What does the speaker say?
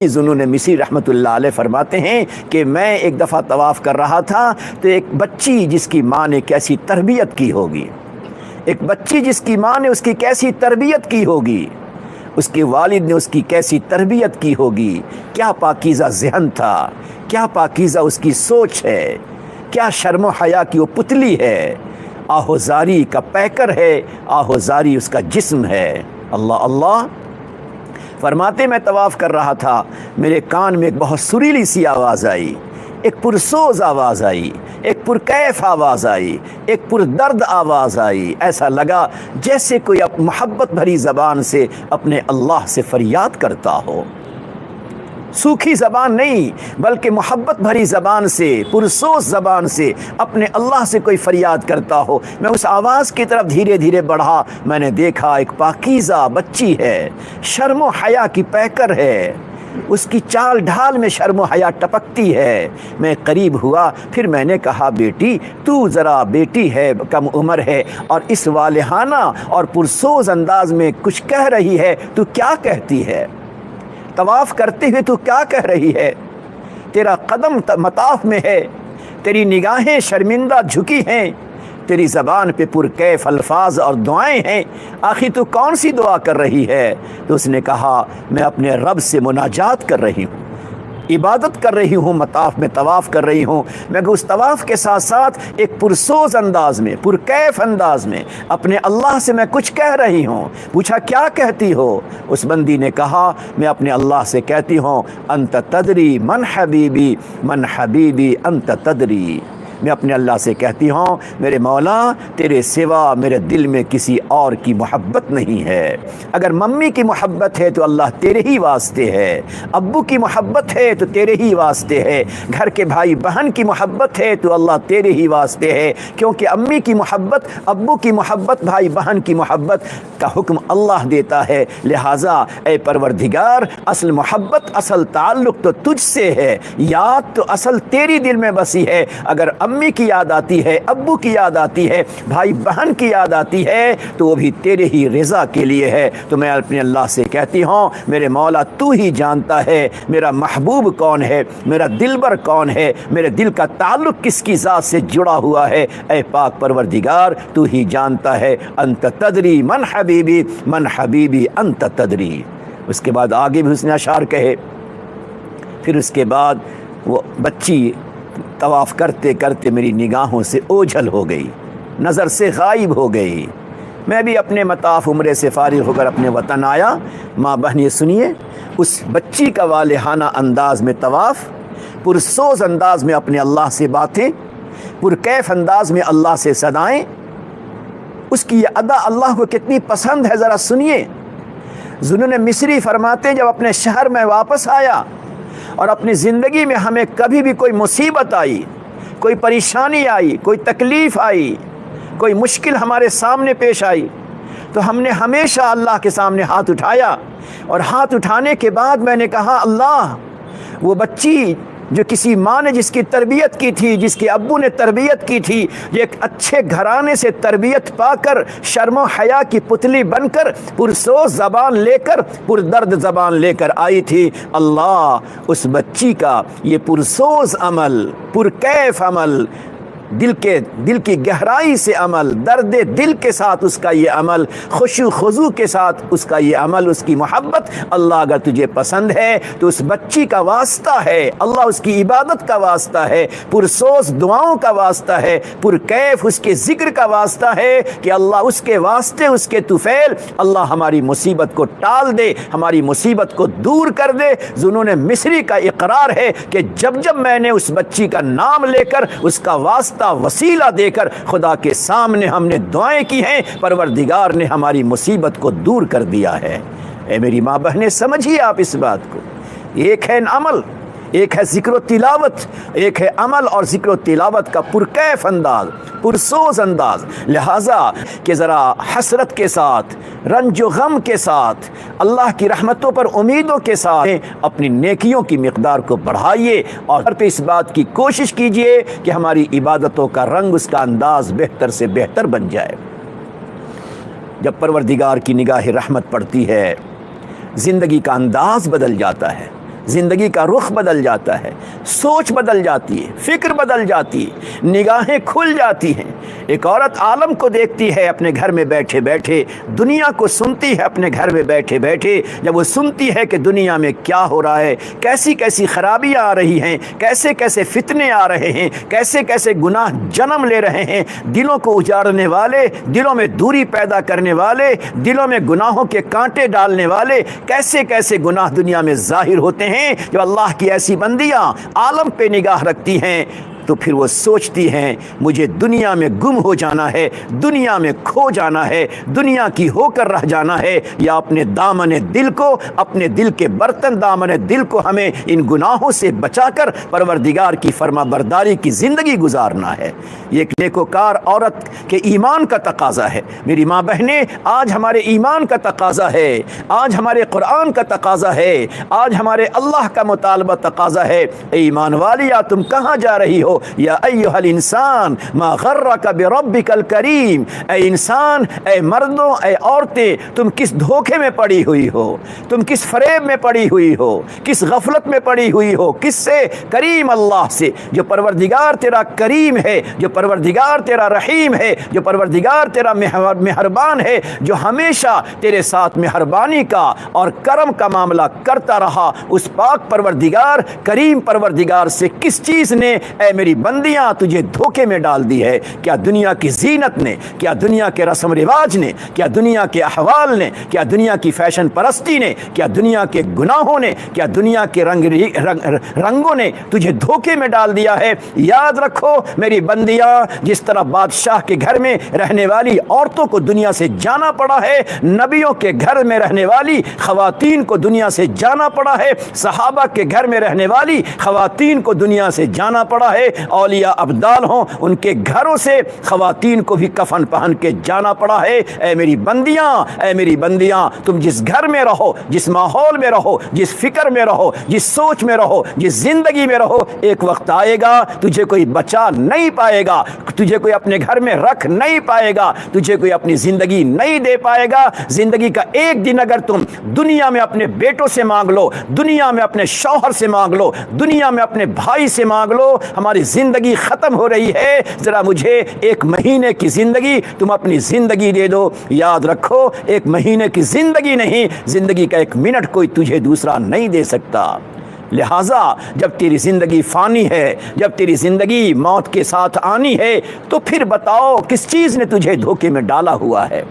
ज़ुन्नून मिस्री रहमतुल्लाह अलैह फरमाते हैं कि मैं एक दफ़ा तवाफ़ कर रहा था तो एक बच्ची जिसकी माँ ने कैसी तरबियत की होगी, एक बच्ची जिसकी माँ ने उसकी कैसी तरबियत की होगी, उसके वालिद ने उसकी कैसी तरबियत की होगी, क्या पाकीज़ा ज़हन था, क्या पाकीज़ा उसकी सोच है, क्या शर्म हया की वो पुतली है, आहोजारी का पैकर है, आहोजारी उसका जिस्म है। अल्लाह अल्लाह। फरमाते मैं तवाफ़ कर रहा था, मेरे कान में एक बहुत सुरीली सी आवाज़ आई, एक पुरसोज आवाज़ आई, एक पुरकैफ आवाज़ आई, एक पुरदर्द आवाज़ आई। ऐसा लगा जैसे कोई मोहब्बत भरी ज़बान से अपने अल्लाह से फरियाद करता हो। सूखी ज़बान नहीं बल्कि मोहब्बत भरी ज़बान से, पुरसोस ज़बान से अपने अल्लाह से कोई फरियाद करता हो। मैं उस आवाज़ की तरफ धीरे धीरे बढ़ा, मैंने देखा एक पाकीज़ा बच्ची है, शर्म व हया की पैकर है, उसकी चाल ढाल में शर्म व हया टपकती है। मैं करीब हुआ, फिर मैंने कहा बेटी तू ज़रा बेटी है, कम उम्र है और इस वालिहाना और पुरसोस अंदाज में कुछ कह रही है, तू क्या कहती है? तवाफ़ करते हुए तू क्या कह रही है? तेरा कदम मताफ में है, तेरी निगाहें शर्मिंदा झुकी हैं, तेरी ज़बान पे पुरकैफ अल्फाज और दुआएं हैं, आखिर तू कौन सी दुआ कर रही है? तो उसने कहा मैं अपने रब से मुनाजात कर रही हूँ, इबादत कर रही हूँ, मताफ में तवाफ़ कर रही हूँ। मैं उस तवाफ़ के साथ साथ एक पुरसोज अंदाज में, पुरकैफ अंदाज में अपने अल्लाह से मैं कुछ कह रही हूँ। पूछा क्या कहती हो? उस बंदी ने कहा मैं अपने अल्लाह से कहती हूँ अंत तदरी मन हबीबी अंत तदरी। मैं अपने अल्लाह से कहती हूँ मेरे मौला तेरे सिवा मेरे दिल में किसी और की मोहब्बत नहीं है। अगर मम्मी की मोहब्बत है तो अल्लाह तेरे ही वास्ते है, अब्बू की मोहब्बत है तो तेरे ही वास्ते है, घर के भाई बहन की मोहब्बत है तो अल्लाह तेरे ही वास्ते है, क्योंकि अम्मी की मोहब्बत, अब्बू की मोहब्बत, भाई बहन की मोहब्बत का हुक्म अल्लाह देता है। लिहाजा ए परवरदिगार असल मोहब्बत, असल ताल्लुक़ तो तुझसे है, याद तो असल तेरी दिल में बसी है। अगर अम्मी की याद आती है, अब्बू की याद आती है, भाई बहन की याद आती है तो वो भी तेरे ही रज़ा के लिए है। तो मैं अपने अल्लाह से कहती हूँ मेरे मौला तू ही जानता है मेरा महबूब कौन है, मेरा दिलबर कौन है, मेरे दिल का ताल्लुक़ किसकी ज़ात से जुड़ा हुआ है। ऐ पाक परवरदिगार तू ही जानता है। अंत तदरी मन हबीबी अंत तदरी। उसके बाद आगे भी उसने अशार कहे। फिर उसके बाद वो बच्ची तवाफ़ करते करते मेरी निगाहों से ओझल हो गई, नज़र से गायब हो गई। मैं भी अपने मताफ उम्रे से फारिग होकर अपने वतन आया। माँ बहन ये सुनिए, उस बच्ची का वालिहाना अंदाज में तवाफ़, पुरसोज अंदाज में अपने अल्लाह से बातें, पुरकैफ अंदाज में अल्लाह से सदाएं, उसकी ये अदा अल्लाह को कितनी पसंद है ज़रा सुनिए। ज़ुन्नून मिस्री फरमाते जब अपने शहर में वापस आया और अपनी ज़िंदगी में हमें कभी भी कोई मुसीबत आई, कोई परेशानी आई, कोई तकलीफ़ आई, कोई मुश्किल हमारे सामने पेश आई तो हमने हमेशा अल्लाह के सामने हाथ उठाया। और हाथ उठाने के बाद मैंने कहा अल्लाह वो बच्ची जो किसी माँ ने जिसकी तरबियत की थी, जिसके अब्बू ने तरबियत की थी, जो एक अच्छे घराने से तरबियत पाकर शर्म हया की पुतली बनकर पुरसोस ज़बान लेकर, पुरदर्द ज़बान लेकर आई थी, अल्लाह उस बच्ची का ये पुरसोस अमल, पुरकैफ अमल, दिल की गहराई से अमल, दर्द दिल के साथ उसका ये अमल, खुशू खुजू के साथ उसका ये अमल, उसकी मोहब्बत अल्लाह अगर तुझे पसंद है तो उस बच्ची का वास्ता है, अल्लाह उसकी इबादत का वास्ता है, पुरसोस दुआओं का वास्ता है, पुरकैफ उसके ज़िक्र का वास्ता है कि अल्लाह उसके वास्ते, उसके तुफ़ैल अल्लाह हमारी मुसीबत को टाल दे, हमारी मुसीबत को दूर कर दे। ज़ुन्नून मिस्री का इकरार है कि जब जब मैंने उस बच्ची का नाम लेकर, उसका वास्ता वसीला देकर खुदा के सामने हमने दुआएं की हैं, परवरदिगार ने हमारी मुसीबत को दूर कर दिया है। ए मेरी माँ बहनें समझिए आप इस बात को। एक है अमल, एक है ज़िक्र तिलावत, एक है अमल और ज़िक्र तिलावत का पुरकैफ अंदाज, पुरसोज अंदाज। लिहाजा कि ज़रा हसरत के साथ, रंज व गम के साथ, अल्लाह की रहमतों पर उम्मीदों के साथ अपनी नेकियों की मिक़दार को बढ़ाइए और पे इस बात की कोशिश कीजिए कि हमारी इबादतों का रंग, उसका अंदाज़ बेहतर से बेहतर बन जाए। جب پروردگار کی نگاہ رحمت پڑتی ہے زندگی کا انداز بدل جاتا ہے، زندگی کا رخ بدل جاتا ہے، سوچ بدل جاتی ہے، فکر بدل جاتی ہے، نگاہیں کھل جاتی ہیں۔ ایک عورت عالم کو دیکھتی ہے اپنے گھر میں بیٹھے بیٹھے، دنیا کو سنتی ہے اپنے گھر میں بیٹھے بیٹھے۔ جب وہ سنتی ہے کہ دنیا میں کیا ہو رہا ہے، کیسی کیسی خرابیاں آ رہی ہیں، کیسے کیسے فتنے آ رہے ہیں، کیسے کیسے گناہ جنم لے رہے ہیں، دلوں کو اجاڑنے والے، دلوں میں دوری پیدا کرنے والے، دلوں میں گناہوں کے کانٹے ڈالنے والے، کیسے کیسے گناہ دنیا میں ظاہر ہوتے ہیں۔ جب اللہ کی ایسی بندیاں عالم پہ نگاہ رکھتی ہیں تو پھر وہ سوچتی ہیں مجھے دنیا میں گم ہو جانا ہے، دنیا میں کھو جانا ہے، دنیا کی ہو کر رہ جانا ہے، یا اپنے دامن دل کو، اپنے دل کے برتن دامن دل کو ہمیں ان گناہوں سے بچا کر پروردگار کی فرما برداری کی زندگی گزارنا ہے۔ یہ ایک نیکوکار عورت کے ایمان کا تقاضا ہے۔ میری ماں بہنیں، آج ہمارے ایمان کا تقاضا ہے، آج ہمارے قرآن کا تقاضا ہے، آج ہمارے اللہ کا مطالبہ تقاضا ہے۔ اے ایمان والیا، تم کہاں جا رہی ہو؟ یا ایھا الانسان ما غرک بربک الکریم، اے انسان، اے مردوں، اے عورتیں، تم کس دھوکے میں پڑی ہوئی ہو، تم کس فریب میں پڑی ہوئی ہو، کس غفلت میں پڑی ہوئی ہو؟ کس سے؟ کریم اللہ سے، جو پروردگار تیرا کریم ہے، جو پروردگار تیرا رحیم ہے، جو پروردگار تیرا مہربان ہے، جو ہمیشہ تیرے ساتھ مہربانی کا اور کرم کا معاملہ کرتا رہا۔ اس پاک پروردگار، کریم پروردگار سے کس چیز نے اے میری بندیاں تجھے دھوکے میں ڈال دی ہے؟ کیا دنیا کی زینت نے؟ کیا دنیا کے رسم رواج نے؟ کیا دنیا کے احوال نے؟ کیا دنیا کی فیشن پرستی نے؟ کیا دنیا کے گناہوں نے؟ کیا دنیا کے رنگوں نے تجھے دھوکے میں ڈال دیا ہے؟ یاد رکھو میری بندیاں، جس طرح بادشاہ کے گھر میں رہنے والی عورتوں کو دنیا سے جانا پڑا ہے، نبیوں کے گھر میں رہنے والی خواتین کو دنیا سے جانا پڑا ہے، صحابہ کے گھر میں رہنے والی خواتین کو دنیا سے جانا پڑا ہے، اولیاء ابدال ہوں ان کے گھروں سے خواتین کو بھی کفن پہن کے جانا پڑا ہے۔ اے میری بندیاں، اے میری بندیاں، تم جس گھر میں رہو، جس ماحول میں رہو، جس فکر میں رہو، جس سوچ میں رہو، جس زندگی میں رہو، ایک وقت آئے گا تجھے کوئی بچا نہیں پائے گا، تجھے کوئی اپنے گھر میں رکھ نہیں پائے گا، تجھے کوئی اپنی زندگی نہیں دے پائے گا۔ زندگی کا ایک دن اگر تم دنیا میں اپنے بیٹوں سے مانگ لو، دنیا میں اپنے شوہر سے مانگ لو، دنیا میں اپنے بھائی سے مانگ لو، ہماری زندگی ختم ہو رہی ہے، ذرا مجھے ایک مہینے کی زندگی تم اپنی زندگی دے دو۔ یاد رکھو، ایک مہینے کی زندگی نہیں، زندگی کا ایک منٹ کوئی تجھے دوسرا نہیں دے سکتا۔ لہٰذا جب تیری زندگی فانی ہے، جب تیری زندگی موت کے ساتھ آنی ہے، تو پھر بتاؤ کس چیز نے تجھے دھوکے میں ڈالا ہوا ہے؟